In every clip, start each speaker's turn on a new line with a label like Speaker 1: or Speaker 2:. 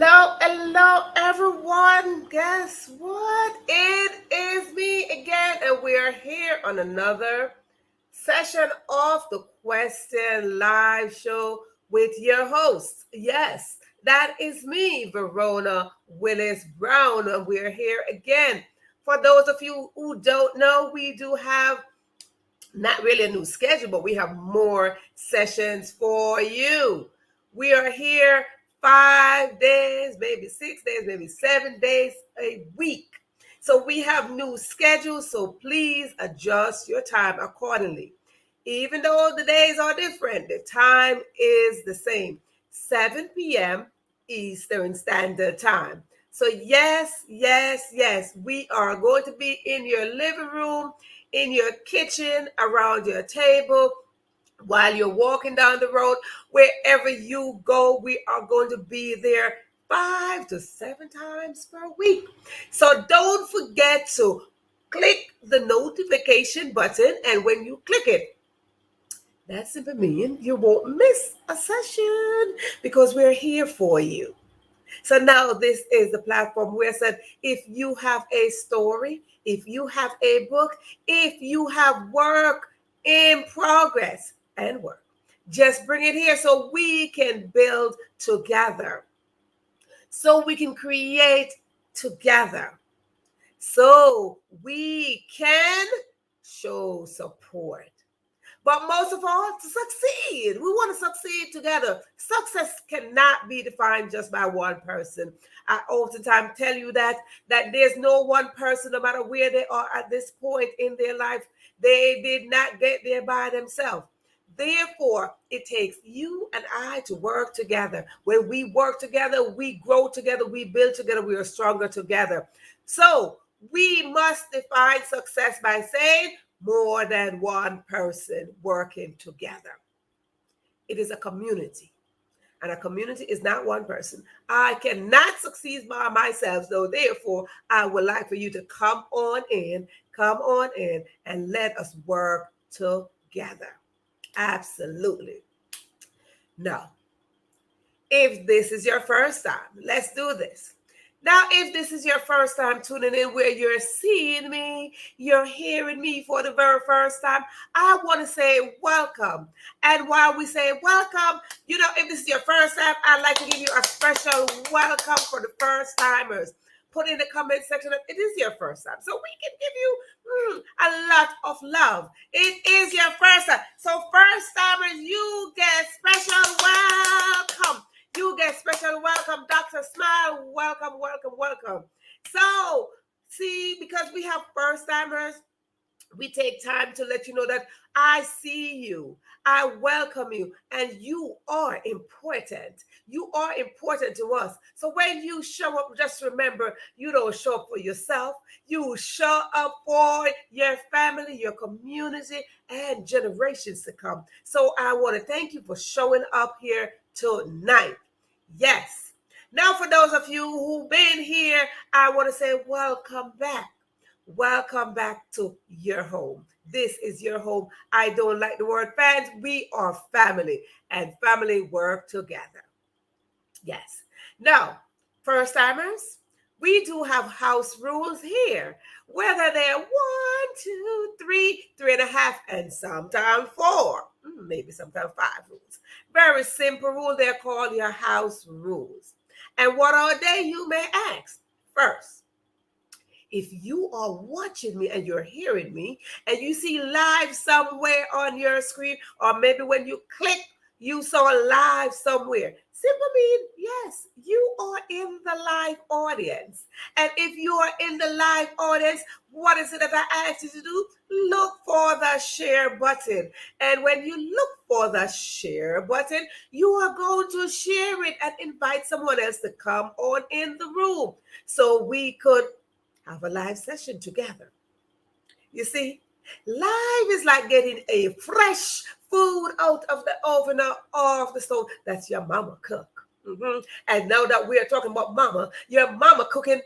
Speaker 1: Hello, everyone. Guess what? It is me again, and we are here on another session of the Question Live Show with your host. Yes, that is me, Verona Willis-Brown, and we're here again. For those of you who don't know, we do have not really a new schedule, but we have more sessions for you. We are here 5 days, maybe 6 days, maybe 7 days a week. So we have new schedules, so please adjust your time accordingly. Even though the days are different, the time is the same, 7 p.m. Eastern Standard Time. So yes, we are going to be in your living room, in your kitchen, around your table, while you're walking down the road, wherever you go, we are going to be there 5 to 7 times per week. So don't forget to click the notification button, and when you click it, that simply means you won't miss a session because we're here for you. So now this is the platform where I said, if you have a story, if you have a book, if you have work in progress and work, just bring it here so we can build together, so we can create together, so we can show support. But most of all, to succeed. We want to succeed together. Success cannot be defined just by one person. I oftentimes tell you that there's no one person, no matter where they are at this point in their life, they did not get there by themselves. Therefore, it takes you and I to work together. When we work together, we grow together, we build together, we are stronger together. So we must define success by saying, more than one person working together. It is a community, and a community is not one person. I cannot succeed by myself, so therefore I would like for you to come on in, and let us work together. Absolutely. Now, if this is your first time, let's do this. Now, if this is your first time tuning in, where you're seeing me, you're hearing me for the very first time, I want to say welcome. And while we say welcome, if this is your first time, I'd like to give you a special welcome for the first timers. Put in the comment section that it is your first time, so we can give you a lot of love. It is your first time. So first timers, you get special welcome. You get special welcome, Dr. Smile. Welcome. So, see, because we have first timers, we take time to let you know that I see you, I welcome you, and you are important. You are important to us. So when you show up, just remember, you don't show up for yourself. You show up for your family, your community, and generations to come. So I want to thank you for showing up here tonight. Yes. Now, for those of you who've been here, I want to say welcome back. Welcome back to your home. This is your home. I don't like the word fans. We are family, and family work together. Yes. Now, first timers, we do have house rules here. Whether they're one, two, three, three and a half, and sometimes four, maybe sometimes five rules. Very simple rule. They're called your house rules. And what are they, you may ask? First, if you are watching me and you're hearing me and you see live somewhere on your screen, or maybe when you click, you saw live somewhere. Simply mean, yes, you are in the live audience. And if you are in the live audience, what is it that I ask you to do? Look for the share button. And when you look for the share button, you are going to share it and invite someone else to come on in the room so we could have a live session together. You see, live is like getting a fresh food out of the oven or off the stove. That's your mama cook. And now that we are talking about mama, your mama cooking,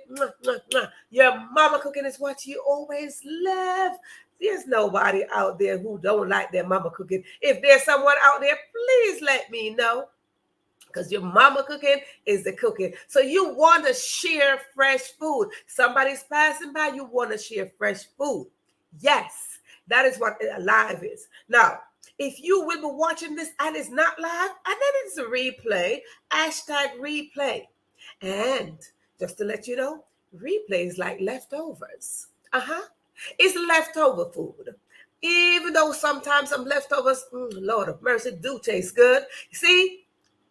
Speaker 1: your mama cooking is what you always love. There's nobody out there who don't like their mama cooking. If there's someone out there, please let me know, because your mama cooking is the cooking. So you want to share fresh food. Somebody's passing by, you want to share fresh food. Yes, that is what live is. Now, if you will be watching this and it's not live, and then it's a replay, #replay. And just to let you know, replay is like leftovers. It's leftover food. Even though sometimes some leftovers, Lord of mercy, do taste good. See,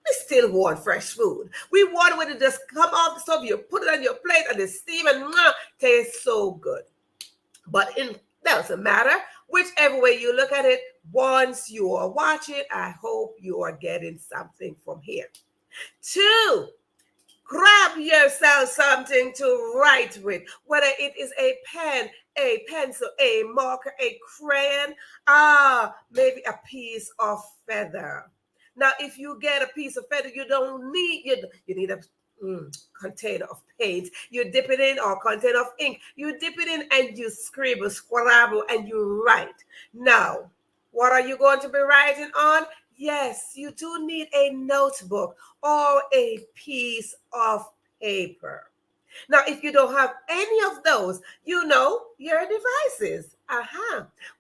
Speaker 1: we still want fresh food. We want it to just come off the stove, you put it on your plate, and the steam and tastes so good. But it doesn't matter. Whichever way you look at it, once you are watching, I hope you are getting something from here. 2, grab yourself something to write with, whether it is a pen, a pencil, a marker, a crayon, maybe a piece of feather. Now, if you get a piece of feather, you don't need, you need a container of paint. You dip it in, or container of ink. You dip it in and you scribble, scrabble, and you write. Now, what are you going to be writing on? Yes, you do need a notebook or a piece of paper. Now, if you don't have any of those, you know your devices.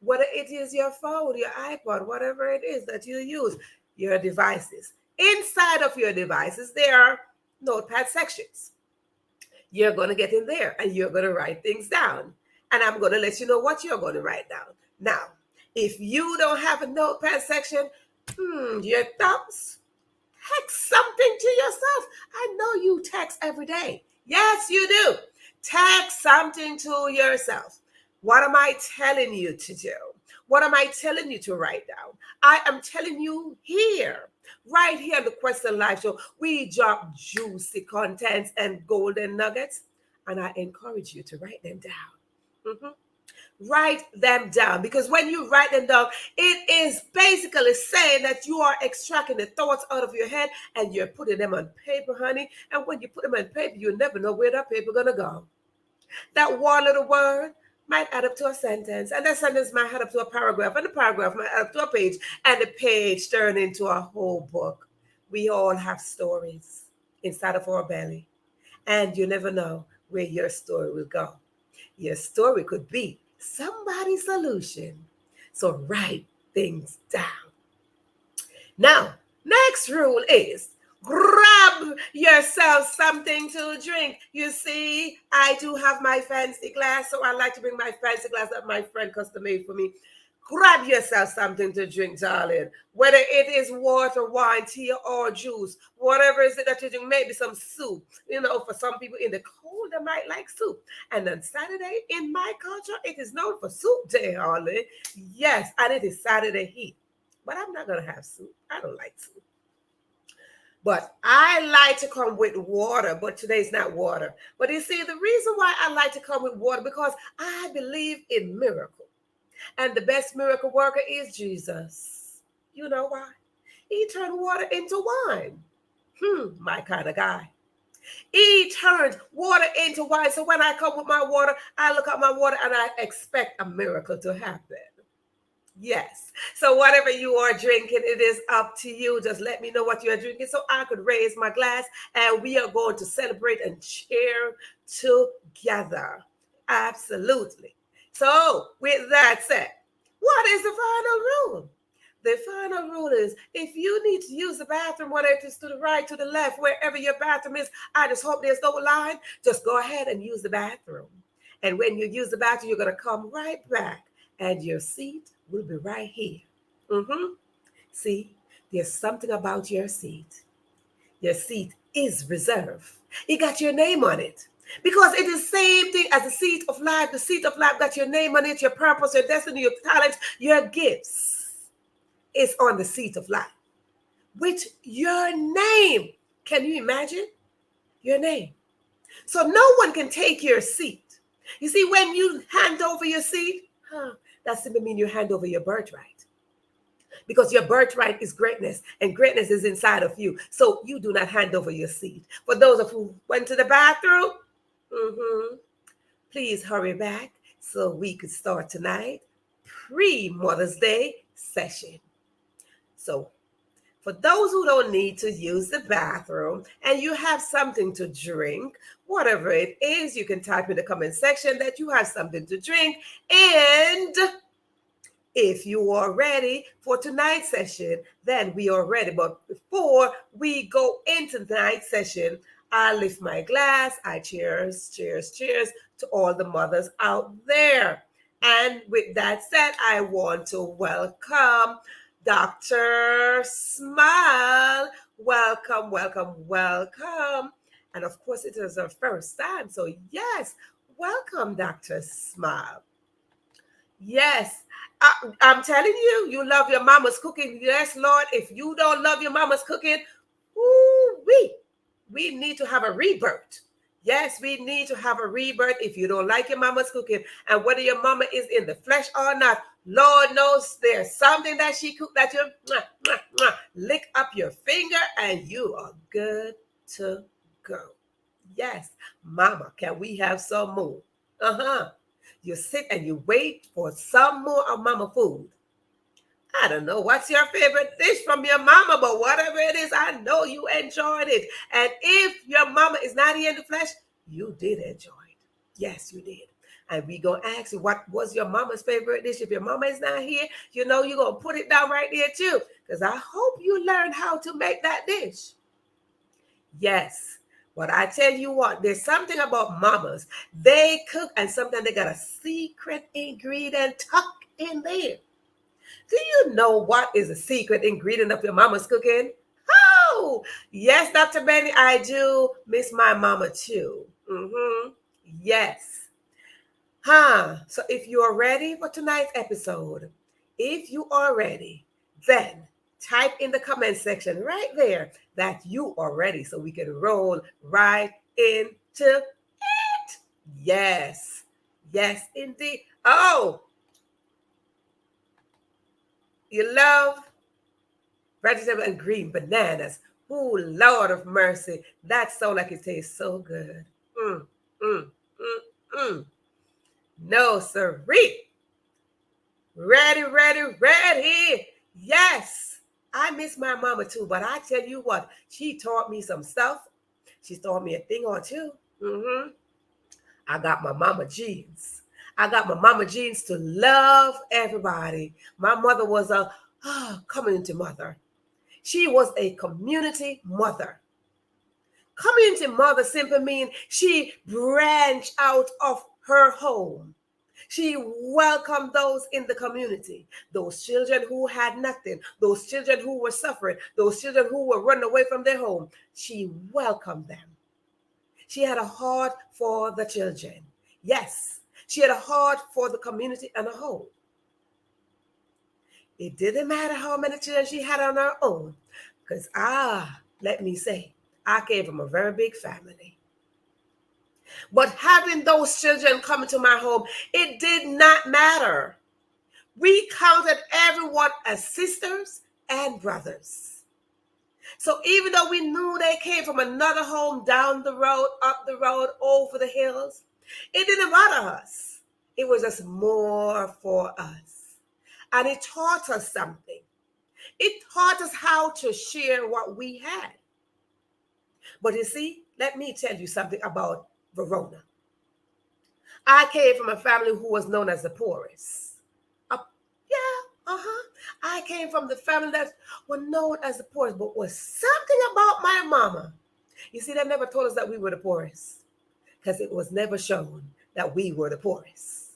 Speaker 1: Whether it is your phone, your iPod, whatever it is that you use, your devices. Inside of your devices, there are notepad sections. You're going to get in there and you're going to write things down. And I'm going to let you know what you're going to write down. Now, if you don't have a notepad section, your thumbs, text something to yourself. I know you text every day. Yes, you do. Text something to yourself. What am I telling you to do? What am I telling you to write down? I am telling you here, right here on the Question Live Show, we drop juicy contents and golden nuggets, and I encourage you to write them down. Write them down, because when you write them down, it is basically saying that you are extracting the thoughts out of your head and you're putting them on paper, honey. And when you put them on paper, you never know where that paper gonna go. That one little word might add up to a sentence, and that sentence might add up to a paragraph, and the paragraph might add up to a page, and the page turn into a whole book. We all have stories inside of our belly, and you never know where your story will go. Your story could be somebody's solution. So write things down. Now, next rule is grab yourself something to drink. You see, I do have my fancy glass, so I like to bring my fancy glass that my friend custom made for me. Grab yourself something to drink, darling. Whether it is water, wine, tea, or juice, whatever is it that you drink, maybe some soup. You know, for some people in the cold, they might like soup. And on Saturday, in my culture, it is known for soup day, darling. Yes, and it is Saturday heat. But I'm not going to have soup. I don't like soup. But I like to come with water, but today's not water. But you see, the reason why I like to come with water, because I believe in miracles. And the best miracle worker is Jesus. You know why? He turned water into wine. My kind of guy. E turns water into wine. So when I come with my water, I look at my water and I expect a miracle to happen. Yes. So whatever you are drinking, it is up to you. Just let me know what you are drinking so I could raise my glass and we are going to celebrate and cheer together. Absolutely. So with that said, what is the final rule? The final rule is if you need to use the bathroom, whether it is to the right, to the left, wherever your bathroom is, I just hope there's no line. Just go ahead and use the bathroom. And when you use the bathroom, you're going to come right back and your seat will be right here. See, there's something about your seat. Your seat is reserved. It got your name on it. Because it is the same thing as the seat of life. The seat of life got your name on it, your purpose, your destiny, your talents, your gifts. It's on the seat of life. With your name. Can you imagine? Your name. So no one can take your seat. You see, when you hand over your seat, that simply means you hand over your birthright. Because your birthright is greatness, and greatness is inside of you. So you do not hand over your seat. For those of you who went to the bathroom, please hurry back so we could start tonight pre-Mother's Day session. So for those who don't need to use the bathroom and you have something to drink, whatever it is, you can type in the comment section that you have something to drink. And if you are ready for tonight's session, then we are ready. But before we go into tonight's session, I lift my glass. I cheers to all the mothers out there. And with that said, I want to welcome Dr. Smile. Welcome. And of course, it is our first time. So yes, welcome, Dr. Smile. Yes, I'm telling you, you love your mama's cooking. Yes, Lord, if you don't love your mama's cooking, we need to have a rebirth. Yes, we need to have a rebirth if you don't like your mama's cooking. And whether your mama is in the flesh or not, Lord knows there's something that she cooked that you lick up your finger and you are good to go. Yes, mama, can we have some more? You sit and you wait for some more of mama food. I don't know what's your favorite dish from your mama, but whatever it is, I know you enjoyed it. And if your mama is not here in the flesh, you did enjoy it. Yes, you did. And we're going to ask you, what was your mama's favorite dish? If your mama is not here, you know, you're going to put it down right there too. Because I hope you learned how to make that dish. Yes. But I tell you what, there's something about mamas. They cook and sometimes they got a secret ingredient tucked in there. Do you know what is a secret ingredient of your mama's cooking? Oh, yes, Dr. Benny, I do miss my mama too. Yes. So if you are ready for tonight's episode, if you are ready, then type in the comment section right there that you are ready so we can roll right into it. Yes, indeed. Oh, you love vegetable and green bananas. Oh, Lord of mercy. That sounds like it tastes so good. No, sirree. Ready. Yes. I miss my mama too, but I tell you what, she taught me some stuff. She taught me a thing or two. I got my mama genes. I got my mama genes to love everybody. My mother was a community mother. She was a community mother. Community mother simply means she branched out of her home. She welcomed those in the community, those children who had nothing, those children who were suffering, those children who were running away from their home. She welcomed them. She had a heart for the children. Yes, she had a heart for the community as a whole. It didn't matter how many children she had on her own, because let me say, I came from a very big family. But having those children come into my home, it did not matter. We counted everyone as sisters and brothers. So even though we knew they came from another home down the road, up the road, over the hills, it didn't bother us. It was just more for us. And it taught us something. It taught us how to share what we had. But you see, let me tell you something about Verona. I came from a family who was known as the poorest. I came from the family that were known as the poorest, but was something about my mama. You see, they never told us that we were the poorest because it was never shown that we were the poorest.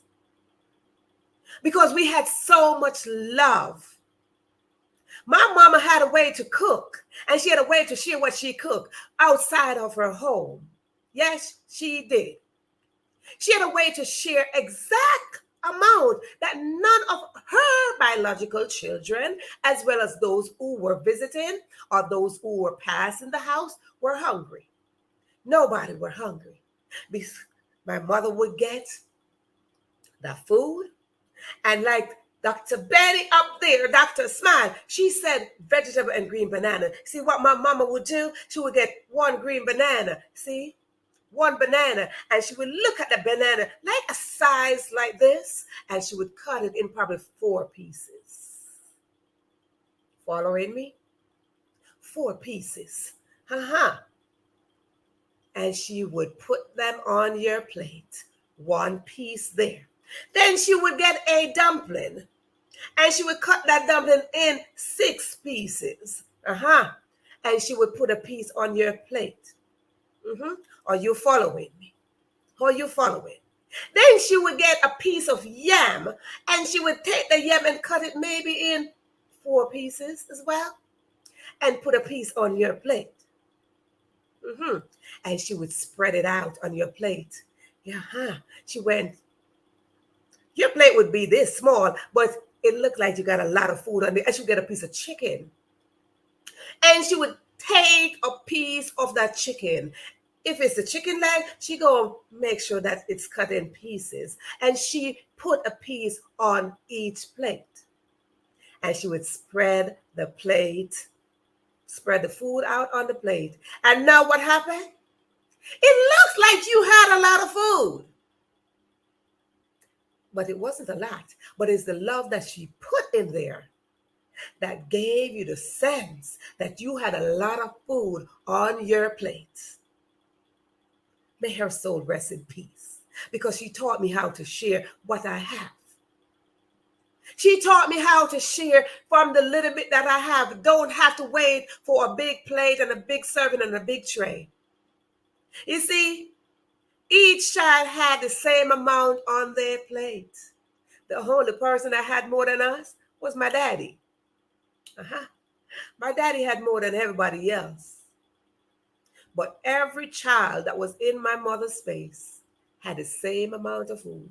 Speaker 1: Because we had so much love. My mama had a way to cook, and she had a way to share what she cooked outside of her home. Yes, she did. She had a way to share exact amount that none of her biological children, as well as those who were visiting or those who were passing the house, were hungry. Nobody were hungry. My mother would get the food, and like Dr. Betty up there, Dr. Smile, she said vegetable and green banana. See what my mama would do? She would get one green banana. See? One banana, and she would look at the banana like a size like this, and she would cut it in probably 4 pieces. Following me? 4 pieces. And she would put them on your plate. 1 piece there. Then she would get a dumpling, and she would cut that dumpling in 6 pieces. And she would put a piece on your plate. Are you following me? Are you following? Then she would get a piece of yam, and she would take the yam and cut it maybe in 4 pieces as well, and put a piece on your plate. And she would spread it out on your plate. She went, your plate would be this small, but it looked like you got a lot of food on there. And she would get a piece of chicken. And she would take a piece of that chicken. If it's a chicken leg, she gonna make sure that it's cut in pieces. And she put a piece on each plate. And she would spread the food out on the plate. And now what happened? It looks like you had a lot of food. But it wasn't a lot. But it's the love that she put in there that gave you the sense that you had a lot of food on your plate. May her soul rest in peace, because she taught me how to share what I have. She taught me how to share from the little bit that I have. Don't have to wait for a big plate and a big serving and a big tray. You see, each child had the same amount on their plate. The only person that had more than us was my daddy. My daddy had more than everybody else. But every child that was in my mother's space had the same amount of food.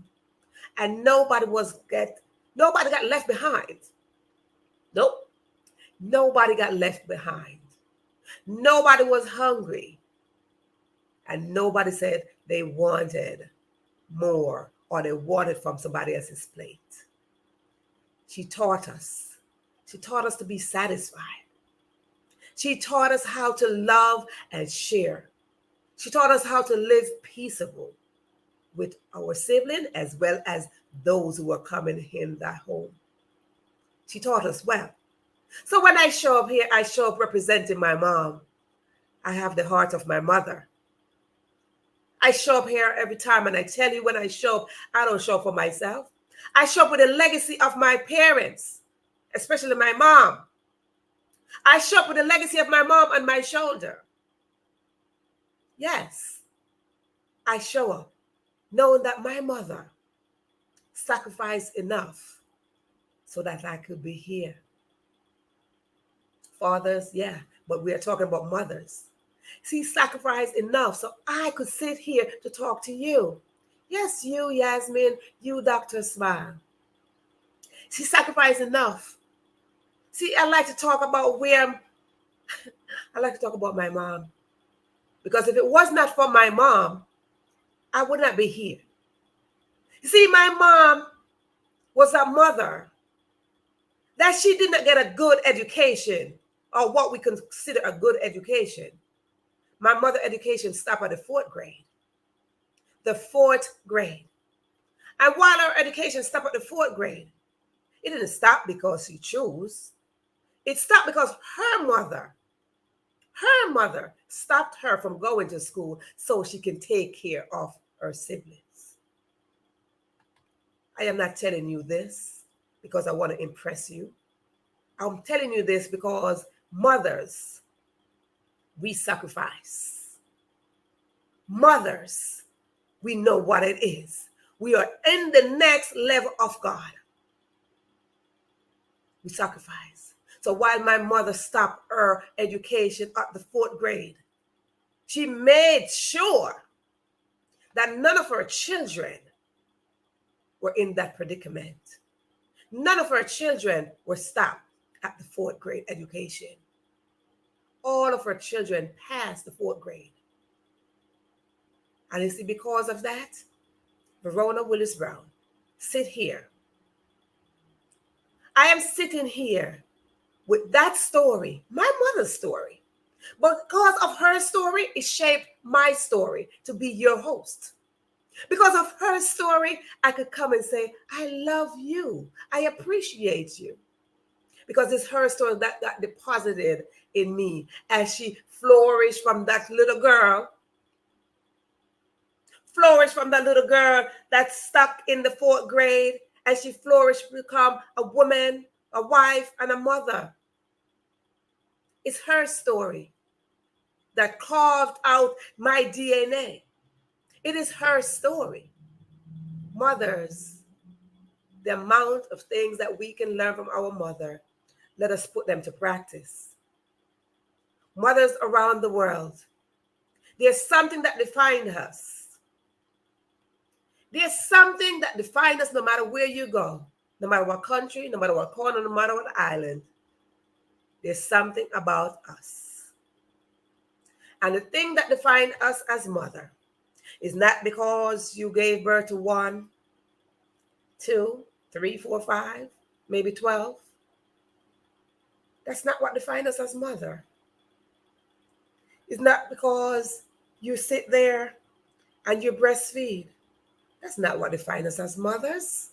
Speaker 1: And nobody got left behind. Nope. Nobody got left behind. Nobody was hungry. And nobody said they wanted more or they wanted from somebody else's plate. She taught us. She taught us to be satisfied. She taught us how to love and share. She taught us how to live peaceable with our sibling as well as those who are coming in that home. She taught us well. So when I show up here, I show up representing my mom. I have the heart of my mother. I show up here every time, and I tell you, when I show up, I don't show up for myself. I show up with the legacy of my parents, especially my mom. I show up with the legacy of my mom on my shoulder. Yes, I show up knowing that my mother sacrificed enough so that I could be here. Fathers, yeah, but we are talking about mothers. She sacrificed enough so I could sit here to talk to you. Yes, you, Yasmin, you, Dr. Smile. She sacrificed enough. See, I like to talk about I like to talk about my mom. Because if it was not for my mom, I would not be here. You see, my mom was a mother that she did not get a good education or what we consider a good education. My mother's education stopped at the fourth grade. The fourth grade. And while her education stopped at the fourth grade, it didn't stop because she chose. It stopped because her mother stopped her from going to school so she can take care of her siblings. I am not telling you this because I want to impress you. I'm telling you this because mothers, we sacrifice. Mothers, we know what it is. We are in the next level of God. We sacrifice. So while my mother stopped her education at the fourth grade, she made sure that none of her children were in that predicament. None of her children were stopped at the fourth grade education. All of her children passed the fourth grade. And you see, because of that, Verona Willis-Brown, sit here. I am sitting here with that story, my mother's story. But because of her story, it shaped my story to be your host. Because of her story, I could come and say, I love you. I appreciate you. Because it's her story that got deposited in me as she flourished from that little girl. Flourished from that little girl that's stuck in the fourth grade. And she flourished to become a woman, a wife, and a mother. It's her story that carved out my DNA. It is her story. Mothers, the amount of things that we can learn from our mother, let us put them to practice. Mothers around the world, there's something that defines us. There's something that defines us no matter where you go, no matter what country, no matter what corner, no matter what island. There's something about us. And the thing that defines us as mother is not because you gave birth to 1, 2, 3, 4, 5, maybe 12. That's not what defines us as mother. It's not because you sit there and you breastfeed. That's not what defines us as mothers.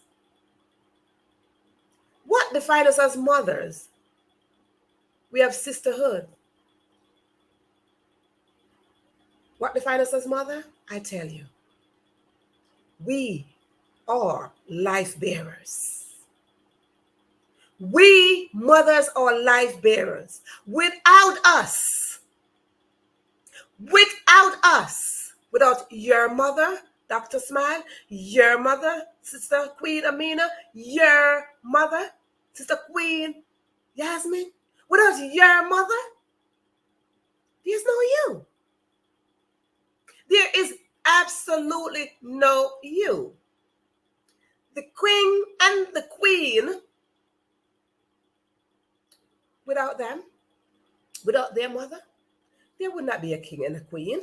Speaker 1: What defines us as mothers? We have sisterhood. What defines us as mother? I tell you. We are life bearers. We mothers are life bearers. Without us, without your mother, Dr. Smile, your mother, Sister Queen Amina, your mother, Sister Queen Yasmin, without your mother, there's no you. There is absolutely no you. The king and the queen, without them, without their mother, there would not be a king and a queen.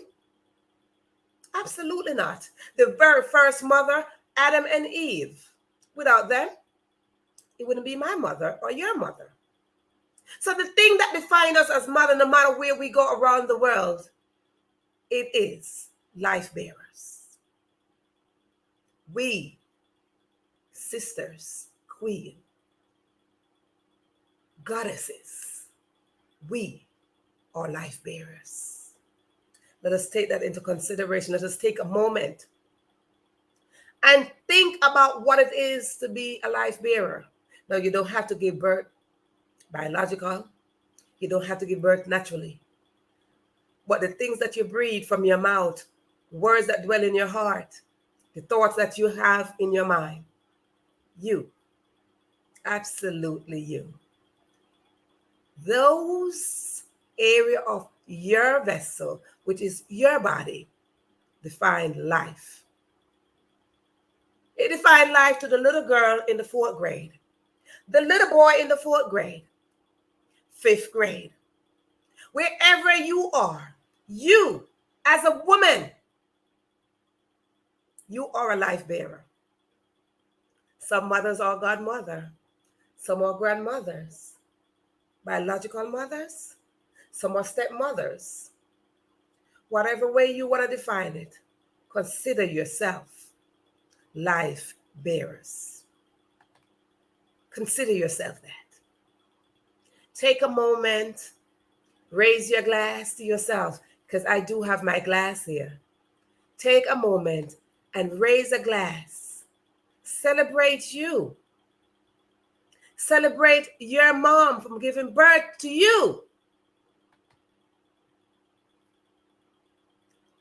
Speaker 1: Absolutely not. The very first mother, Adam and Eve, without them, it wouldn't be my mother or your mother. So the thing that defines us as mother, no matter where we go around the world, it is life bearers. We, sisters, queen, goddesses, we are life bearers. Let us take that into consideration. Let us take a moment and think about what it is to be a life bearer. Now, you don't have to give birth biological. You don't have to give birth naturally. But the things that you breathe from your mouth, words that dwell in your heart, the thoughts that you have in your mind, you, absolutely you. Those area of your vessel, which is your body, define life. It defined life to the little girl in the fourth grade, the little boy in the fourth grade, fifth grade. Wherever you are, you as a woman, you are a life bearer. Some mothers are godmother, some are grandmothers. biological mothers, some are stepmothers. Whatever way you want to define it, consider yourself life bearers. Consider yourself that. Take a moment, raise your glass to yourself, because I do have my glass here. Take a moment and raise a glass. Celebrate you. Celebrate your mom from giving birth to you.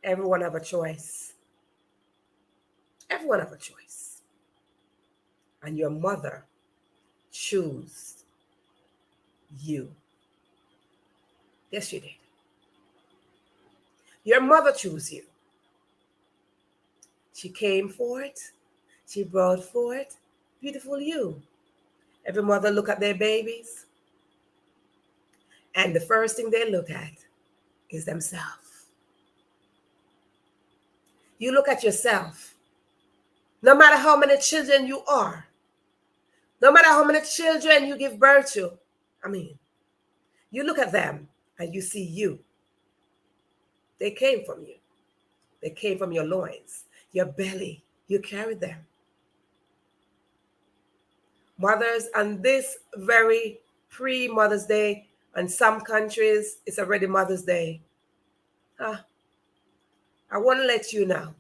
Speaker 1: Everyone have a choice. Everyone have a choice. And your mother chose you. Yes, she did. Your mother chose you. She came for it. She brought forth beautiful you. Every mother look at their babies, and the first thing they look at is themselves. You look at yourself. No matter how many children you are, no matter how many children you give birth to, you look at them and you see you. They came from you. They came from your loins, your belly. You carried them. Mothers, on this very pre-Mother's Day, in some countries, it's already Mother's Day. I want to let you know,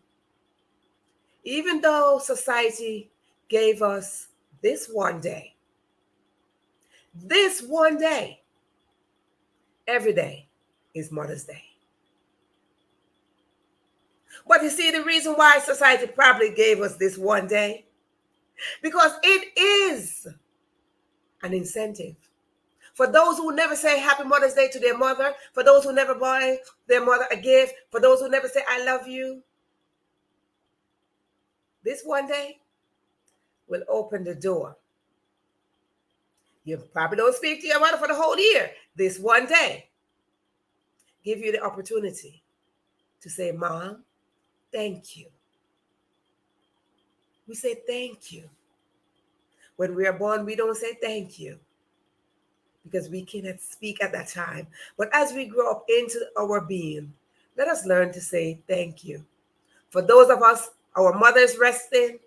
Speaker 1: even though society gave us this one day, every day is Mother's Day. But you see, the reason why society probably gave us this one day, because it is an incentive. For those who never say Happy Mother's Day to their mother, for those who never buy their mother a gift, for those who never say I love you, this one day will open the door. You probably don't speak to your mother for the whole year. This one day give you the opportunity to say, Mom, thank you. We say thank you. When we are born, we don't say thank you because we cannot speak at that time. But as we grow up into our being, let us learn to say thank you. For those of us, our mothers resting,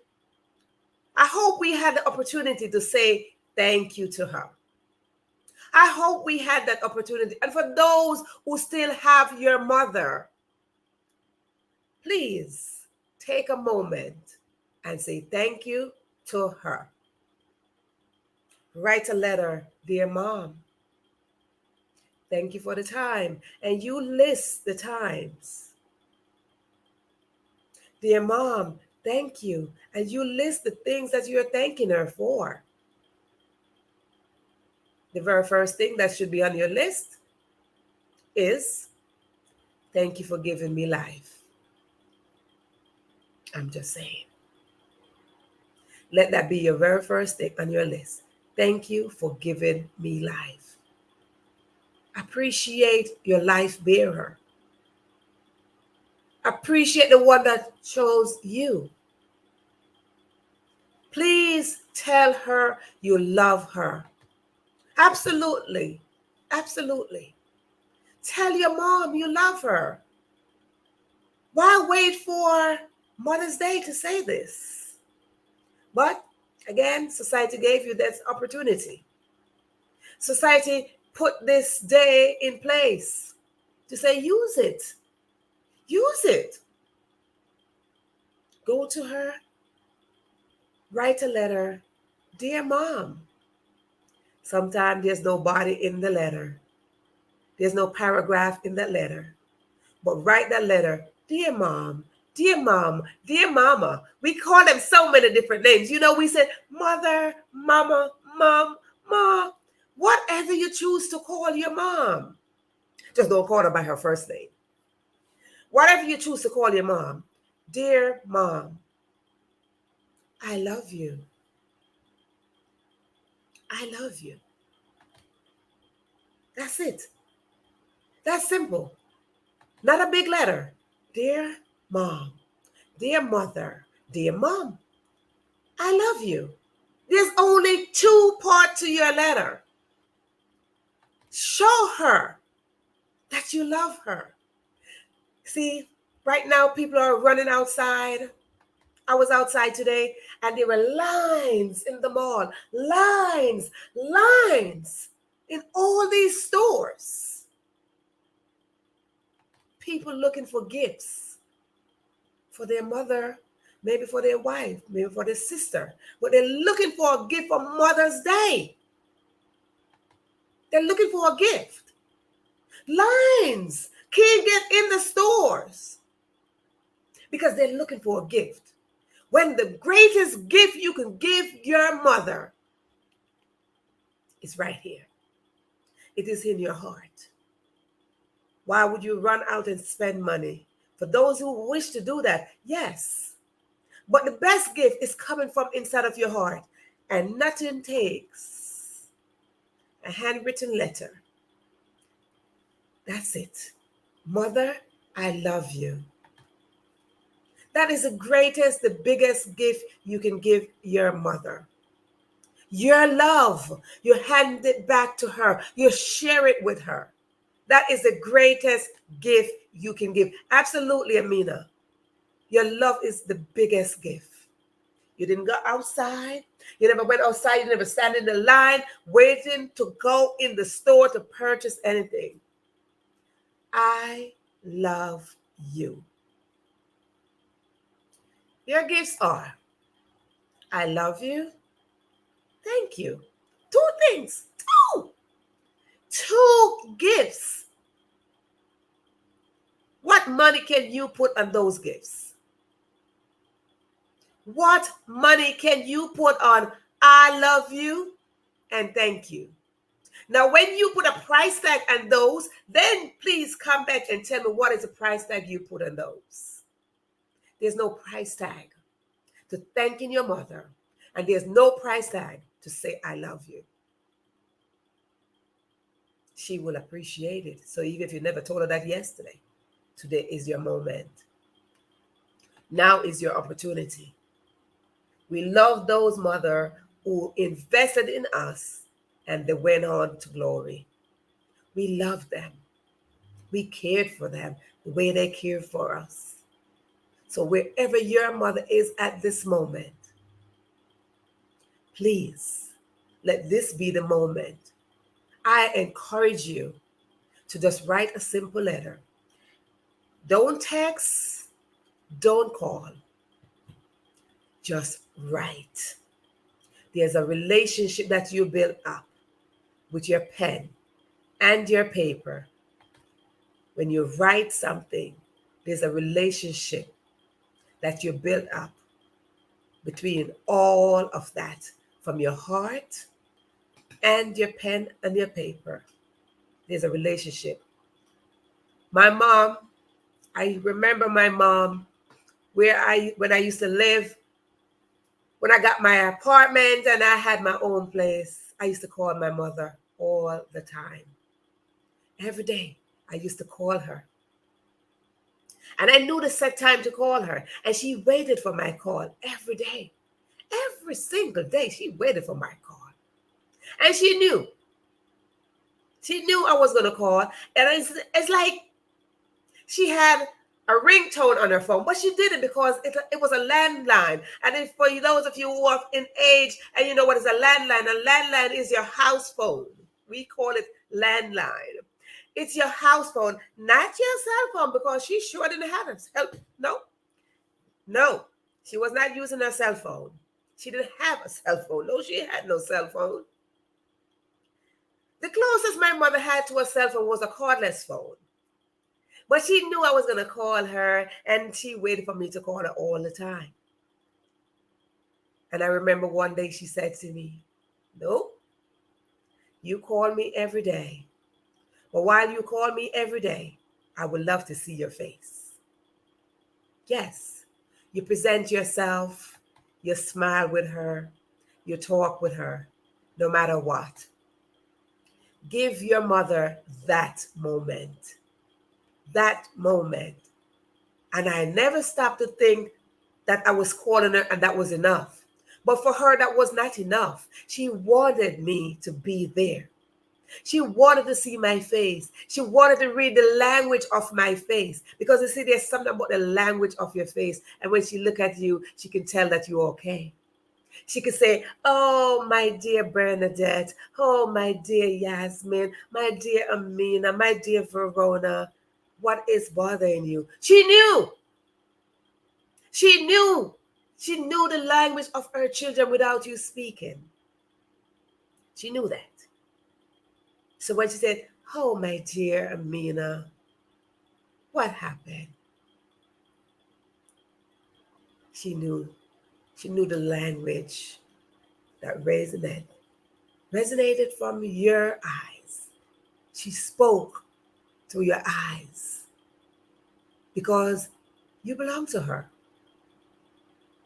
Speaker 1: I hope we had the opportunity to say thank you to her. I hope we had that opportunity. And for those who still have your mother, please take a moment and say thank you to her. Write a letter, dear Mom. Thank you for the time. And you list the times. Dear Mom, thank you. And you list the things that you're thanking her for. The very first thing that should be on your list is, thank you for giving me life. I'm just saying. Let that be your very first thing on your list. Thank you for giving me life. Appreciate your life bearer. Appreciate the one that chose you. Please tell her you love her. Absolutely. Absolutely. Tell your mom you love her. Why wait for Mother's Day to say this? But again, society gave you this opportunity. Society put this day in place to say, use it. Use it. Go to her. Write a letter. Dear Mom. Sometimes there's no body in the letter. There's no paragraph in that letter. But write that letter. Dear Mom. Dear Mom. Dear Mama. We call them so many different names. You know, we said Mother, Mama, Mom, Ma. Whatever you choose to call your mom. Just don't call her by her first name. Whatever you choose to call your mom. Dear Mom, I love you. I love you. That's it. That's simple. Not a big letter. Dear Mom, dear Mother, dear Mom, I love you. There's only two parts to your letter. Show her that you love her. See, right now people are running outside. I was outside today and there were lines in the mall. Lines in all these stores. People looking for gifts for their mother, maybe for their wife, maybe for their sister. But they're looking for a gift for Mother's Day. They're looking for a gift. Lines can't get in the stores because they're looking for a gift. When the greatest gift you can give your mother is right here. It is in your heart. Why would you run out and spend money? For those who wish to do that, yes. But the best gift is coming from inside of your heart. And nothing takes a handwritten letter. That's it. Mother, I love you. That is the greatest, the biggest gift you can give your mother. Your love, you hand it back to her. You share it with her. That is the greatest gift you can give. Absolutely, Amina. Your love is the biggest gift. You didn't go outside. You never went outside. You never stand in the line waiting to go in the store to purchase anything. I love you. Your gifts are, I love you. Thank you. 2 things. 2 gifts. What money can you put on those gifts? What money can you put on I love you and thank you? Now, when you put a price tag on those, then please come back and tell me what is the price tag you put on those. There's no price tag to thanking your mother, and there's no price tag to say I love you. She will appreciate it. So even if you never told her that yesterday, today is your moment. Now is your opportunity. We love those mothers who invested in us and they went on to glory. We love them. We cared for them the way they cared for us. So wherever your mother is at this moment, please let this be the moment. I encourage you to just write a simple letter. Don't text, don't call. Just write. There's a relationship that you build up with your pen and your paper. When you write something, there's a relationship that you build up between all of that from your heart and your pen and your paper. There's a relationship. My mom, I remember my mom when I used to live, when I got my apartment and I had my own place, I used to call my mother all the time. Every day, I used to call her. And I knew the set time to call her. And she waited for my call every day. Every single day, she waited for my call. And she knew. She knew I was going to call. And it's like she had a ringtone on her phone, but she did it because it was a landline. And if for those of you who are in age and you know what is a landline is your house phone. We call it landline. It's your house phone, not your cell phone, because she sure didn't have a cell. No, she was not using her cell phone. She didn't have a cell phone. No, she had no cell phone. The closest my mother had to a cell phone was a cordless phone. But she knew I was going to call her, and she waited for me to call her all the time. And I remember one day she said to me, "No, you call me every day. But while you call me every day, I would love to see your face." Yes, you present yourself, you smile with her, you talk with her, no matter what. Give your mother that moment. That moment. And I never stopped to think that I was calling her and that was enough. But for her, that was not enough. She wanted me to be there. She wanted to see my face. She wanted to read the language of my face. Because you see, there's something about the language of your face. And when she look at you, she can tell that you're okay. She could say, oh, my dear Bernadette. Oh, my dear Yasmin. My dear Amina. My dear Verona. What is bothering you? She knew. She knew. She knew the language of her children without you speaking. She knew that. So when she said, oh, my dear Amina, what happened? She knew the language that resonated from your eyes. She spoke through your eyes because you belong to her.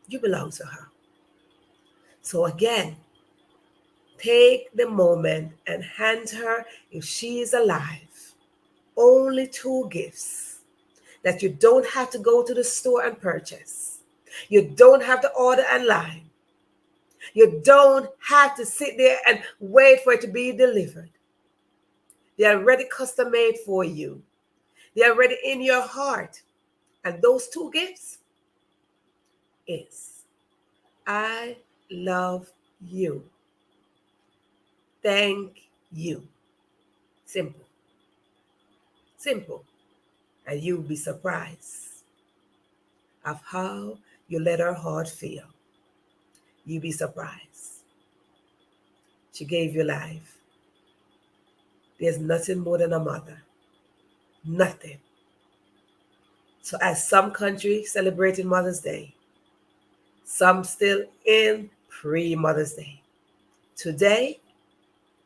Speaker 1: You belong to her. So again, take the moment and hand her, if she is alive, only 2 gifts that you don't have to go to the store and purchase. You don't have to order online. You don't have to sit there and wait for it to be delivered. They are already custom made for you. They are already in your heart. And those 2 gifts is, I love you. Thank you. Simple. Simple. And you'll be surprised of how you let her heart feel. You'll be surprised. She gave you life. There's nothing more than a mother. Nothing. So as some countries celebrating Mother's Day, some still in pre-Mother's Day, today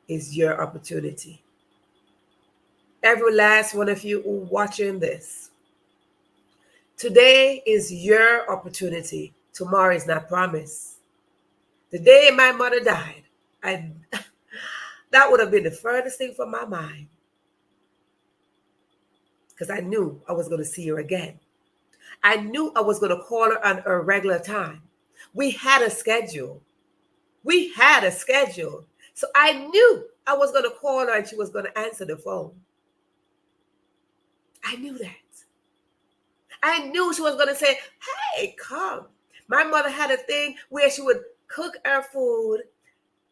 Speaker 1: is your opportunity. Every last one of you who watching this, today is your opportunity. Tomorrow is not promised. The day my mother died, that would have been the furthest thing from my mind. Because I knew I was going to see her again. I knew I was going to call her on a regular time. We had a schedule. So I knew I was going to call her and she was going to answer the phone. I knew that. I knew she was going to say, hey, come. My mother had a thing where she would cook her food,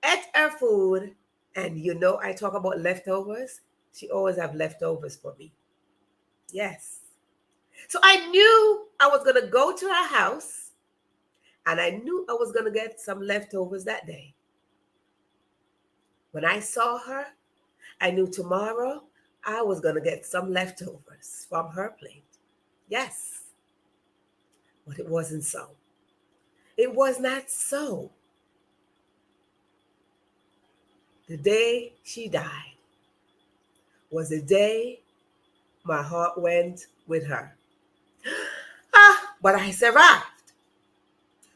Speaker 1: eat her food, and I talk about leftovers. She always have leftovers for me. Yes. So I knew I was going to go to her house, and I knew I was going to get some leftovers that day. When I saw her, I knew tomorrow I was going to get some leftovers from her plate. Yes. But it wasn't so. It was not so. The day she died was the day my heart went with her. But I survived.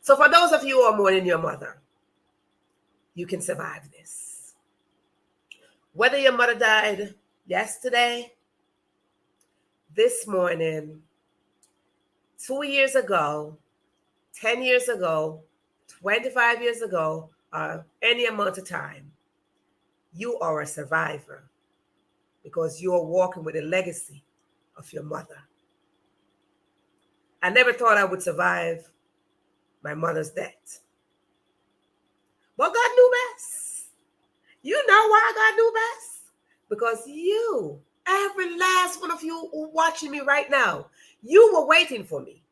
Speaker 1: So for those of you who are mourning your mother, you can survive this. Whether your mother died yesterday, this morning, 2 years ago, 10 years ago, 25 years ago, or any amount of time, you are a survivor because you are walking with a legacy of your mother. I never thought I would survive my mother's death. But God knew best. You know why God knew best? Because you, every last one of you watching me right now, you were waiting for me.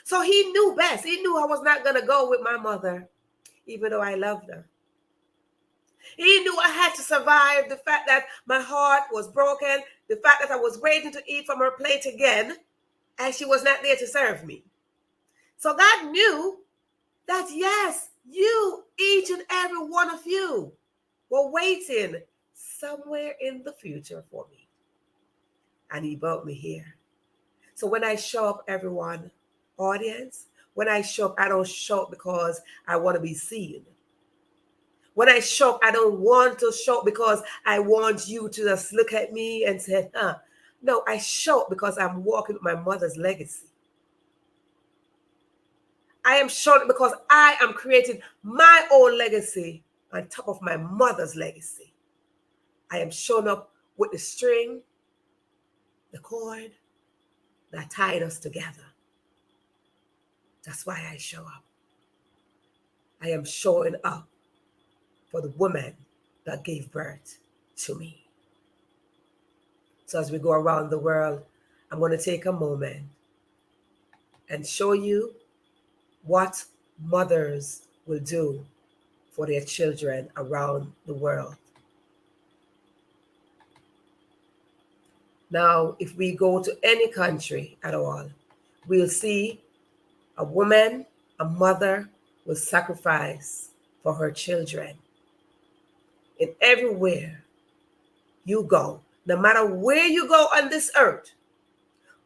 Speaker 1: So he knew best. He knew I was not going to go with my mother, even though I loved her. He knew I had to survive the fact that my heart was broken, the fact that I was waiting to eat from her plate again, and she was not there to serve me. So God knew that, yes, you, each and every one of you, were waiting somewhere in the future for me. And he brought me here. So when I show up, everyone, audience, when I show up, I don't show up because I want to be seen. When I show up, I don't want to show up because I want you to just look at me and say, No, I show up because I'm walking with my mother's legacy. I am showing up because I am creating my own legacy on top of my mother's legacy. I am showing up with the string, the cord that tied us together. That's why I show up. I am showing up for the woman that gave birth to me. So as we go around the world, I'm going to take a moment and show you what mothers will do for their children around the world. Now, if we go to any country at all, we'll see a woman, a mother will sacrifice for her children. And everywhere you go, no matter where you go on this earth,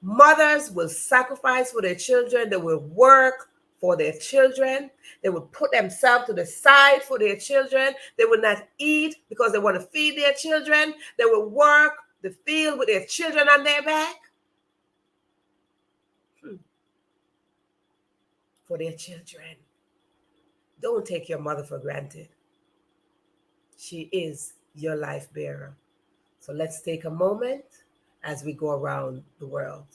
Speaker 1: mothers will sacrifice for their children. They will work for their children. They will put themselves to the side for their children. They will not eat because they want to feed their children. They will work the field with their children on their back for their children. Don't take your mother for granted. She is your life bearer. So let's take a moment as we go around the world.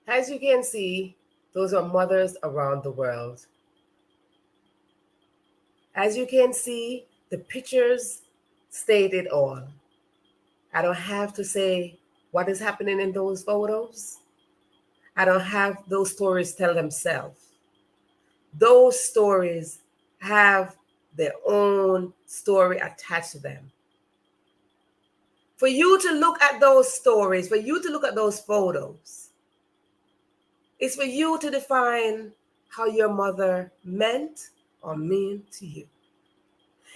Speaker 1: As you can see, those are mothers around the world. As you can see, the pictures state it all. I don't have to say what is happening in those photos. I don't have those stories tell themselves. Those stories have their own story attached to them. For you to look at those stories, for you to look at those photos, it's for you to define how your mother meant or mean to you.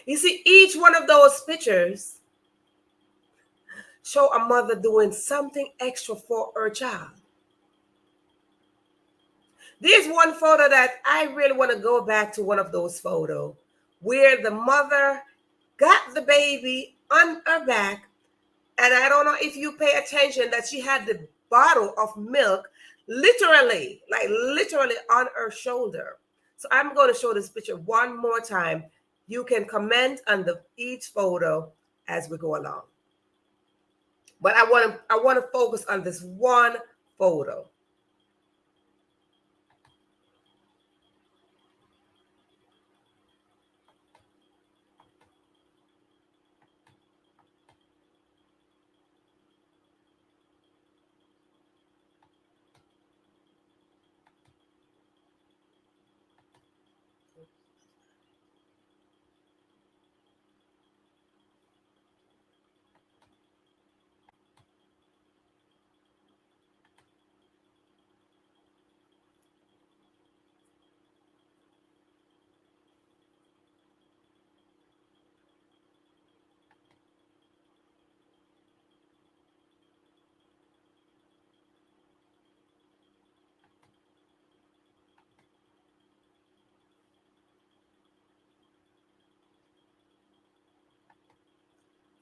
Speaker 1: You see, each one of those pictures show a mother doing something extra for her child. There's one photo that I really want to go back to, one of those photos where the mother got the baby on her back, and I don't know if you pay attention that she had the bottle of milk literally on her shoulder. So I'm going to show this picture one more time. You can comment on each photo as we go along. But I want to focus on this one photo.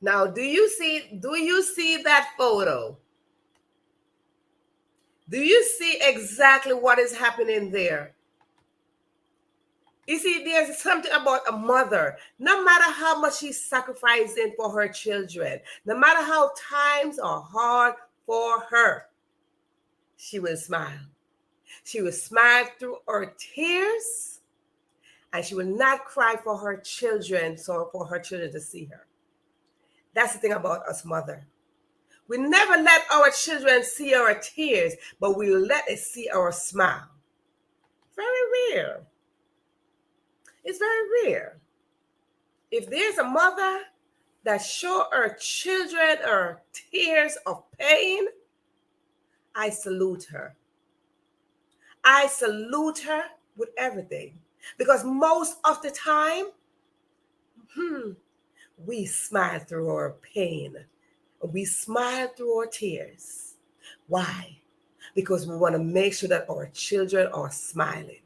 Speaker 1: Now, do you see that photo? Do you see exactly what is happening there? You see, there's something about a mother. No matter how much she's sacrificing for her children, no matter how times are hard for her, she will smile. She will smile through her tears, and she will not cry for her children, so for her children to see her. That's the thing about us, mother. We never let our children see our tears, but we let it see our smile. Very rare. It's very rare. If there's a mother that shows her children her tears of pain, I salute her. I salute her with everything. Because most of the time, we smile through our pain. We smile through our tears. Why? Because we want to make sure that our children are smiling.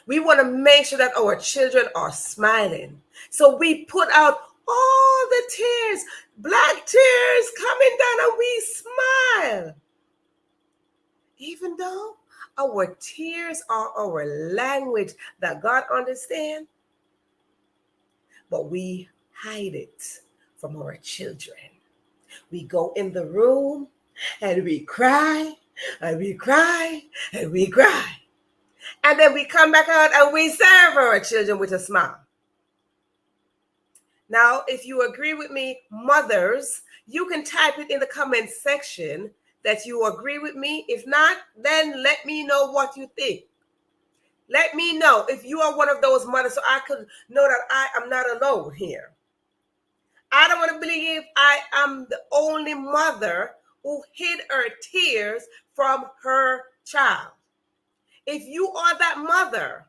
Speaker 1: We want to make sure that our children are smiling. So we put out all the tears, black tears coming down, and we smile. Even though our tears are our language that God understands, but we hide it from our children. We go in the room and we cry and we cry and we cry. And then we come back out and we serve our children with a smile. Now, if you agree with me, mothers, you can type it in the comment section that you agree with me. If not, then let me know what you think. Let me know if you are one of those mothers so I could know that I am not alone here. I don't want to believe I am the only mother who hid her tears from her child. If you are that mother,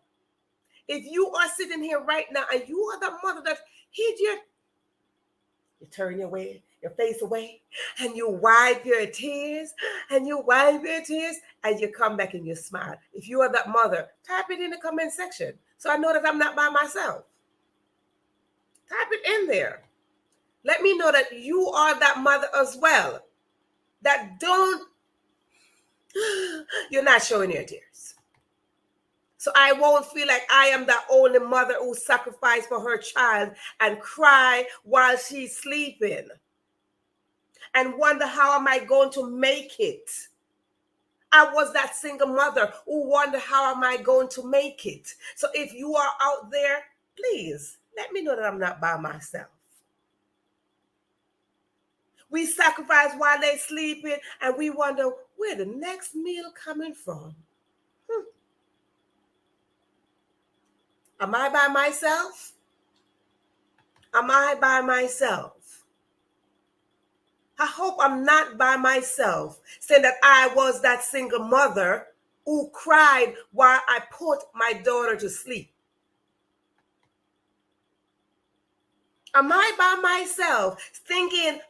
Speaker 1: if you are sitting here right now and you are that mother that hid you turn your face away, and you wipe your tears, and you come back and you smile. If you are that mother, type it in the comment section so I know that I'm not by myself. Type it in there. Let me know that you are that mother as well, that you're not showing your tears. So I won't feel like I am the only mother who sacrificed for her child and cry while she's sleeping and wonder how am I going to make it. I was that single mother who wondered how am I going to make it. So if you are out there, please let me know that I'm not by myself. We sacrifice while they're sleeping and we wonder where the next meal coming from. Am I by myself? Am I by myself? I hope I'm not by myself, saying that I was that single mother who cried while I put my daughter to sleep. Am I by myself thinking,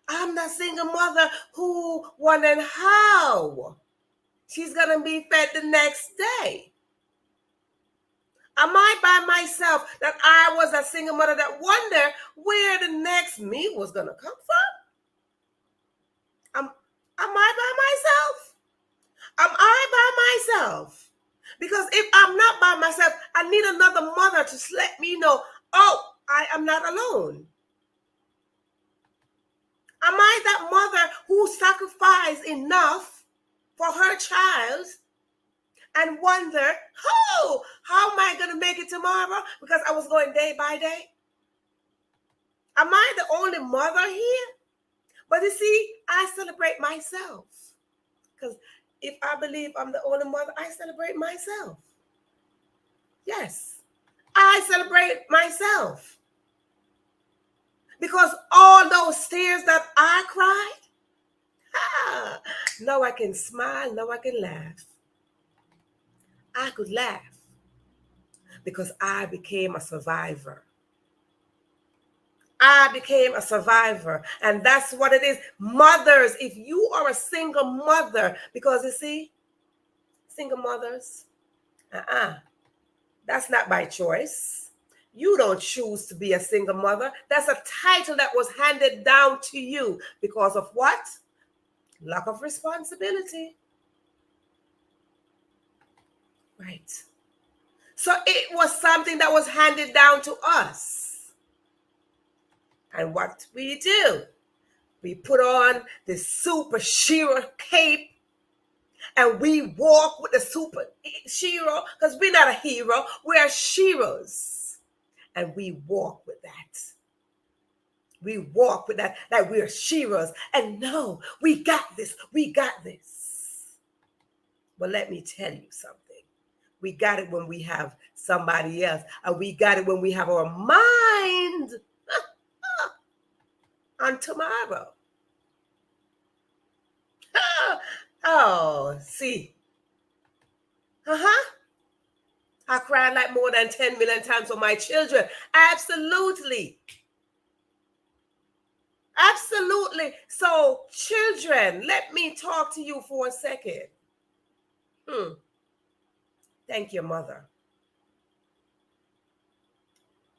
Speaker 1: I'm that single mother who wondering how she's going to be fed the next day? Am I by myself that I was a single mother that wondered where the next meal was going to come from? Am I by myself? Am I by myself? Because if I'm not by myself, I need another mother to let me know, oh, I am not alone. Am I that mother who sacrificed enough for her child and wonder, how am I going to make it tomorrow because I was going day by day? Am I the only mother here? But you see, I celebrate myself because if I believe I'm the only mother, I celebrate myself. Yes, I celebrate myself because all those tears that I cried, now I can smile, now I can laugh. I could laugh because I became a survivor. I became a survivor. And that's what it is. Mothers, if you are a single mother, because you see, single mothers, that's not by choice. You don't choose to be a single mother. That's a title that was handed down to you because of what? Lack of responsibility. Right. So it was something that was handed down to us. And what we do, we put on the superhero cape and we walk with the superhero because we're not a hero, we're sheroes. And we walk with that. We walk with that like we're sheroes. And no, we got this. We got this. But let me tell you something. We got it when we have somebody else. And we got it when we have our mind on tomorrow. Oh, see. I cried like more than 10 million times for my children. Absolutely. Absolutely. So, children, let me talk to you for a second. Thank your mother.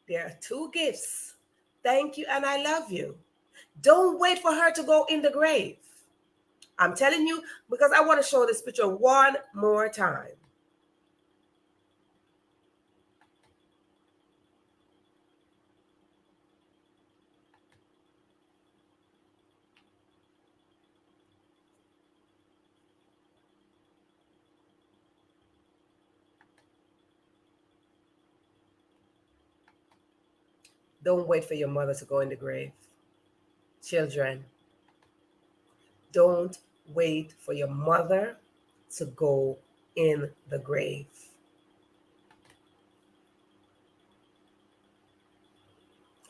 Speaker 1: There are two gifts. Thank you and I love you. Don't wait for her to go in the grave. I'm telling you because I want to show this picture one more time. Don't wait for your mother to go in the grave. Children, don't wait for your mother to go in the grave.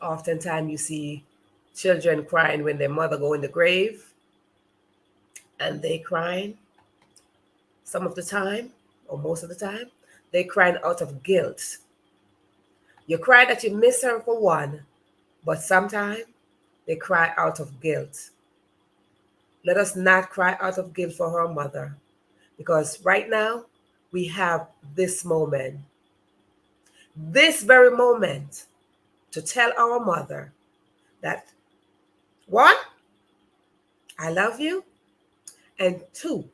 Speaker 1: Oftentimes you see children crying when their mother go in the grave, and they crying some of the time, or most of the time, they crying out of guilt. You cry that you miss her for one, but sometimes they cry out of guilt. Let us not cry out of guilt for her mother, because right now we have this moment, this very moment, to tell our mother that, one, I love you, and two,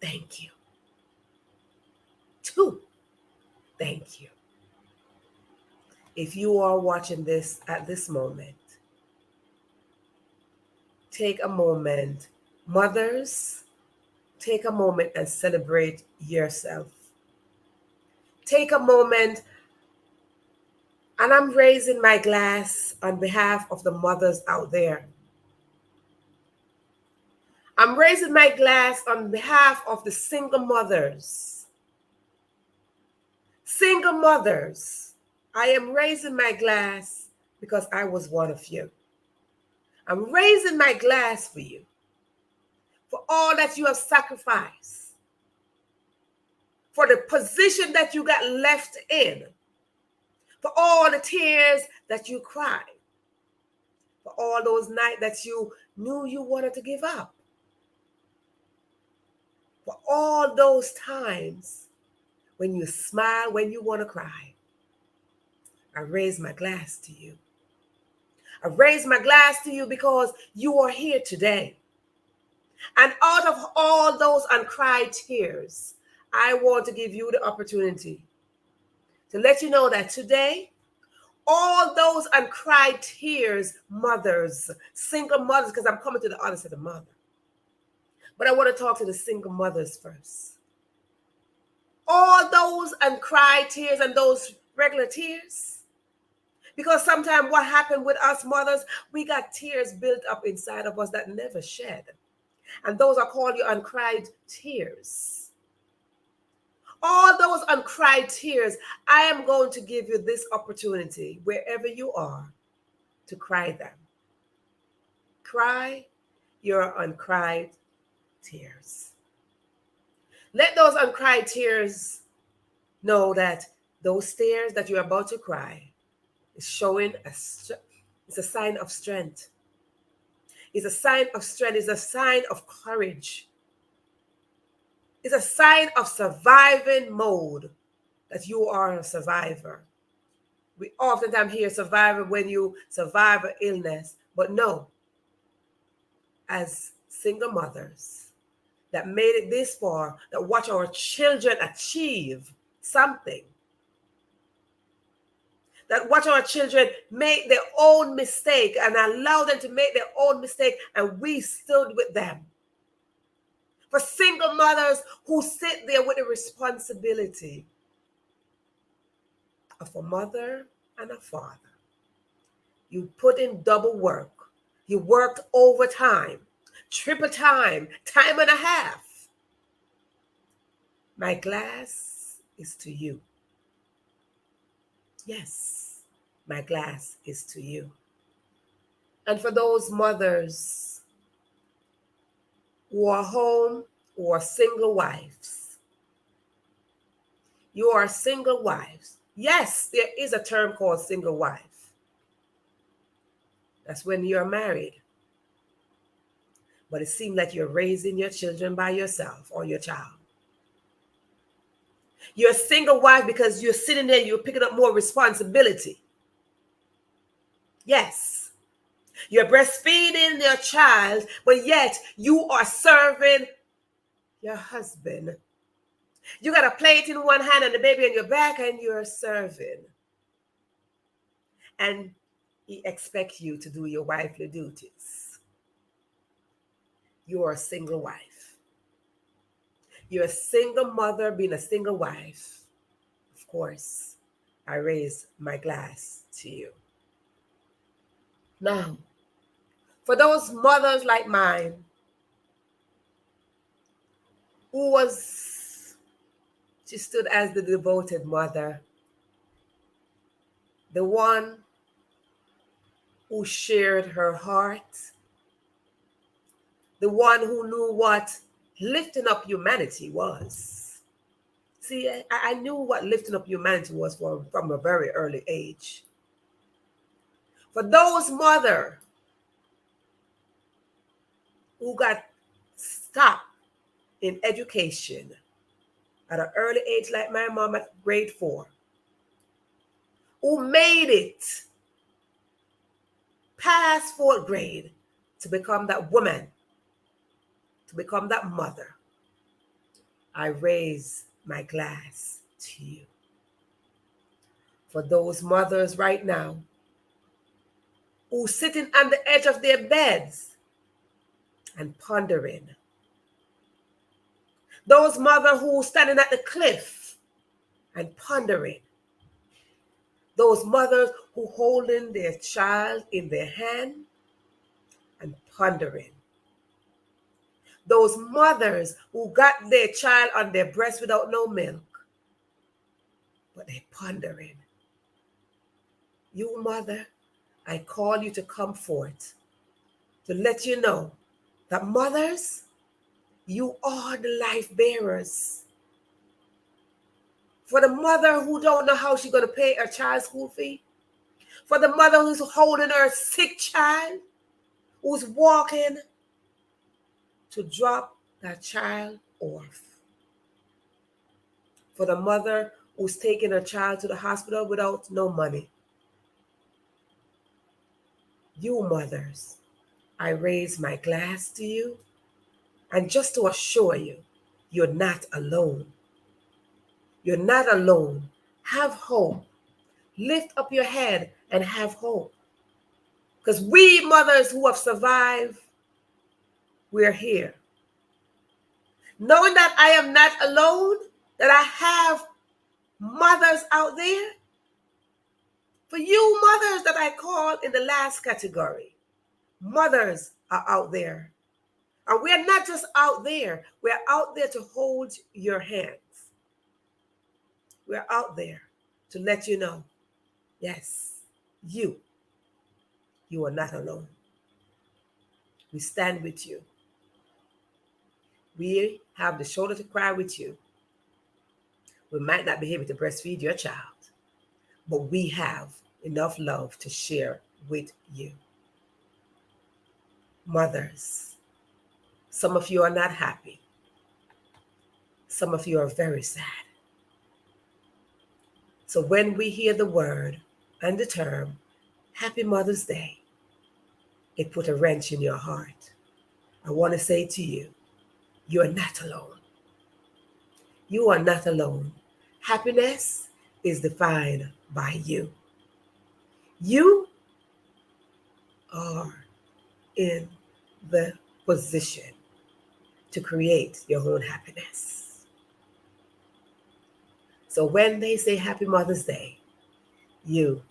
Speaker 1: thank you. Two, thank you. If you are watching this at this moment, take a moment. Mothers, take a moment and celebrate yourself. Take a moment, and I'm raising my glass on behalf of the mothers out there. I'm raising my glass on behalf of the single mothers. Single mothers, I am raising my glass because I was one of you. I'm raising my glass for you, for all that you have sacrificed, for the position that you got left in, for all the tears that you cried, for all those nights that you knew you wanted to give up, for all those times when you smile, when you want to cry. I raise my glass to you. I raise my glass to you because you are here today. And out of all those uncried tears, I want to give you the opportunity to let you know that today, all those uncried tears, mothers, single mothers, because I'm coming to the other side of mother. But I want to talk to the single mothers first. All those uncried tears and those regular tears. Because sometimes what happened with us mothers, we got tears built up inside of us that never shed. And those are called your uncried tears. All those uncried tears, I am going to give you this opportunity, wherever you are, to cry them. Cry your uncried tears. Let those uncried tears know that those tears that you're about to cry is showing it's a sign of strength. It's a sign of strength. It's a sign of courage. It's a sign of surviving mode, that you are a survivor. We oftentimes hear survivor when you survive an illness, but no, as single mothers that made it this far, that watch our children achieve something, that watch our children make their own mistake and allow them to make their own mistake, and we stood with them. For single mothers who sit there with the responsibility of a mother and a father. You put in double work. You worked overtime, triple time, time and a half. My glass is to you. Yes, my glass is to you. And for those mothers who are home or single wives, you are single wives. Yes, there is a term called single wife. That's when you're married. But it seems like you're raising your children by yourself or your child. You're a single wife because you're sitting there, you're picking up more responsibility. Yes. You're breastfeeding your child, but yet you are serving your husband. You got a plate in one hand and the baby on your back, and you're serving. And he expects you to do your wifely duties. You are a single wife. You're a single mother being a single wife. Of course, I raise my glass to you. Now, for those mothers like mine, she stood as the devoted mother, the one who shared her heart, the one who knew what lifting up humanity was. See, I knew what lifting up humanity was from a very early age. For those mothers who got stopped in education at an early age, like my mom at grade 4, who made it past 4th grade to become that woman, to become that mother, I raise my glass to you. For those mothers right now who sitting on the edge of their beds and pondering, those mothers who standing at the cliff and pondering, those mothers who holding their child in their hand and pondering, those mothers who got their child on their breast without no milk, but they're pondering. You mother, I call you to come forth to let you know that mothers, you are the life bearers. For the mother who don't know how she's going to pay her child's school fee, for the mother who's holding her sick child, who's walking to drop that child off, for the mother who's taking her child to the hospital without no money. You mothers, I raise my glass to you, and just to assure you, you're not alone. You're not alone. Have hope. Lift up your head and have hope. Because we mothers who have survived, we're here. Knowing that I am not alone, that I have mothers out there. For you mothers that I call in the last category, mothers are out there. And we're not just out there, we're out there to hold your hands. We're out there to let you know, yes, you are not alone. We stand with you. We have the shoulder to cry with you. We might not be able to breastfeed your child, but we have enough love to share with you. Mothers, some of you are not happy. Some of you are very sad. So when we hear the word, and the term Happy Mother's Day, it put a wrench in your heart. I want to say to you, you are not alone. You are not alone. Happiness is defined by you. You are in the position to create your own happiness. So when they say Happy Mother's Day, you,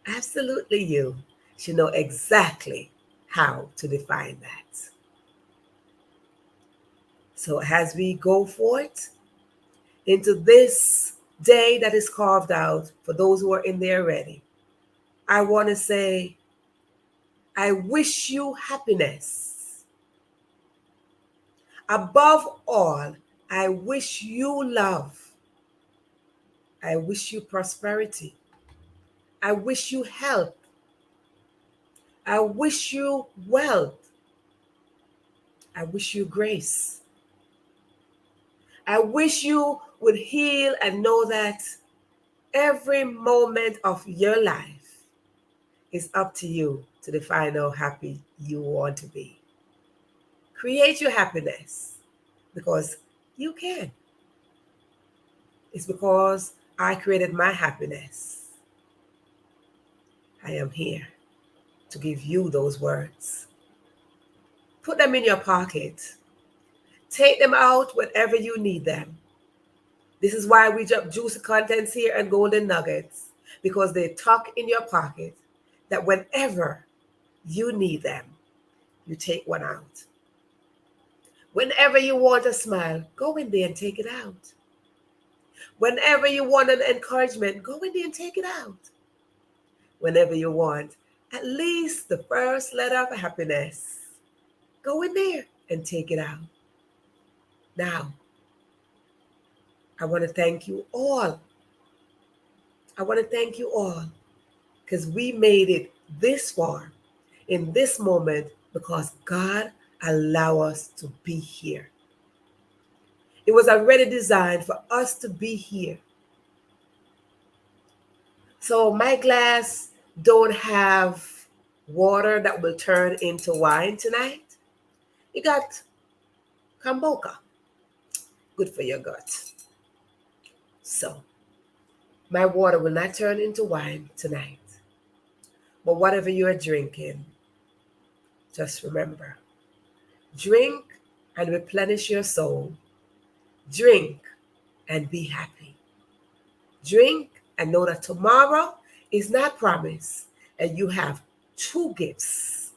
Speaker 1: absolutely you, should know exactly how to define that. So as we go forth into this day that is carved out for those who are in there already, I want to say, I wish you happiness. Above all, I wish you love. I wish you prosperity. I wish you health. I wish you wealth. I wish you grace. I wish you would heal and know that every moment of your life is up to you to define how happy you want to be. Create your happiness because you can. It's because I created my happiness. I am here to give you those words. Put them in your pocket. Take them out whenever you need them. This is why we drop juicy contents here and golden nuggets, because they tuck in your pocket that whenever you need them, you take one out. Whenever you want a smile, go in there and take it out. Whenever you want an encouragement, go in there and take it out. Whenever you want at least the first letter of happiness, go in there and take it out. Now, I want to thank you all. I want to thank you all because we made it this far in this moment because God allowed us to be here. It was already designed for us to be here. So my glass don't have water that will turn into wine tonight. You got kombucha. Good for your gut. So my water will not turn into wine tonight. But whatever you are drinking, just remember, drink and replenish your soul. Drink and be happy. Drink and know that tomorrow is not promised, and you have two gifts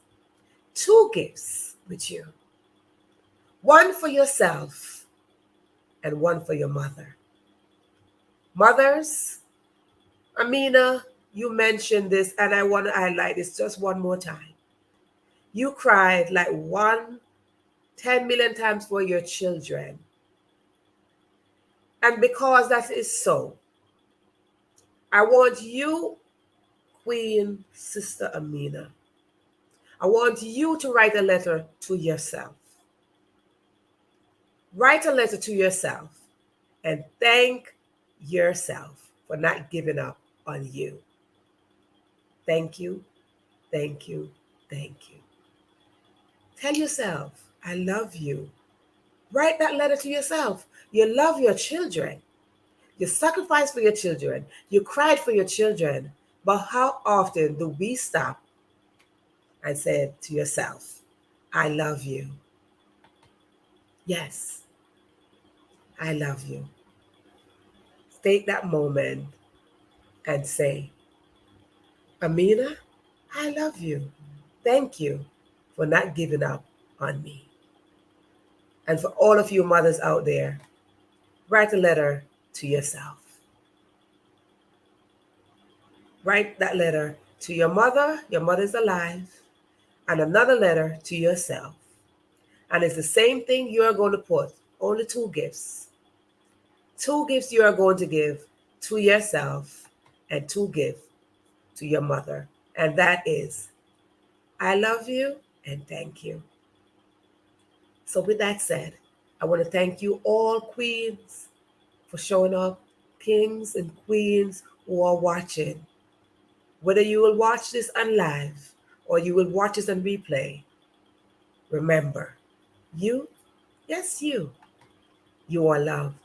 Speaker 1: with you. One for yourself and one for your mother. Mothers, Amina, you mentioned this, and I want to highlight this just one more time. You cried like 10 million times for your children. And because that is so, I want you, Queen Sister Amina, I want you to write a letter to yourself. Write a letter to yourself and thank yourself for not giving up on you. Thank you, thank you, thank you. Tell yourself, I love you. Write that letter to yourself. You love your children. You sacrificed for your children. You cried for your children. But how often do we stop and say to yourself, I love you? Yes, I love you. Take that moment and say, Amina, I love you. Thank you for not giving up on me. And for all of you mothers out there, write a letter to yourself. Write that letter to your mother. Your mother's alive. And another letter to yourself. And it's the same thing you are going to put, only two gifts. Two gifts you are going to give to yourself and two gifts to your mother. And that is, I love you and thank you. So with that said, I want to thank you all queens for showing up, kings and queens who are watching. Whether you will watch this on live or you will watch this on replay, remember, you, yes, you are loved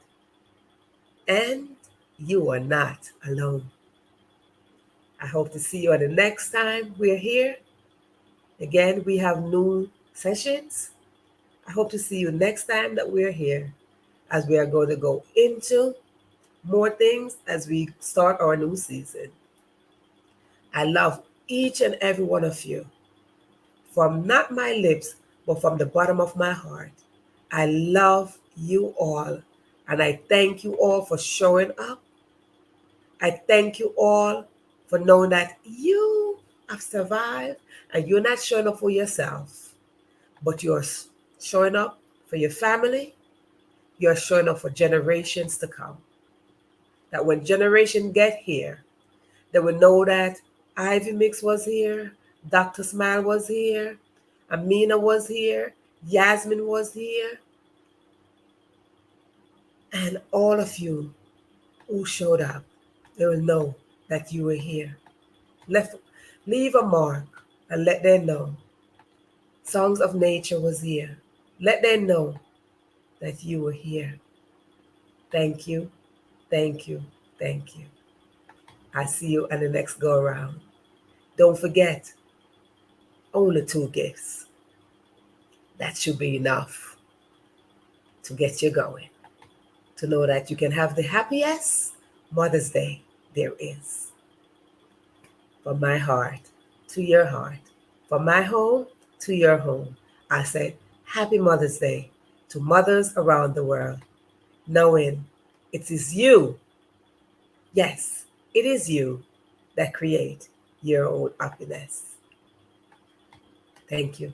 Speaker 1: and you are not alone. I hope to see you at the next time we're here. Again, we have new sessions. I hope to see you next time that we're here as we are going to go into more things as we start our new season. I love each and every one of you from not my lips, but from the bottom of my heart. I love you all, and I thank you all for showing up. I thank you all for knowing that you have survived and you're not showing up for yourself, but you're showing up for your family. You're showing up for generations to come. That when generations get here, they will know that Ivy Mix was here, Dr. Smile was here, Amina was here, Yasmin was here, and all of you who showed up, they will know that you were here. Leave a mark and let them know. Songs of Nature was here. Let them know that you were here. Thank you, thank you, thank you. I see you on the next go around. Don't forget, only 2 gifts. That should be enough to get you going. To know that you can have the happiest Mother's Day there is. From my heart to your heart, from my home to your home, I say Happy Mother's Day to mothers around the world, knowing it is you, yes, it is you that create your own happiness. Thank you.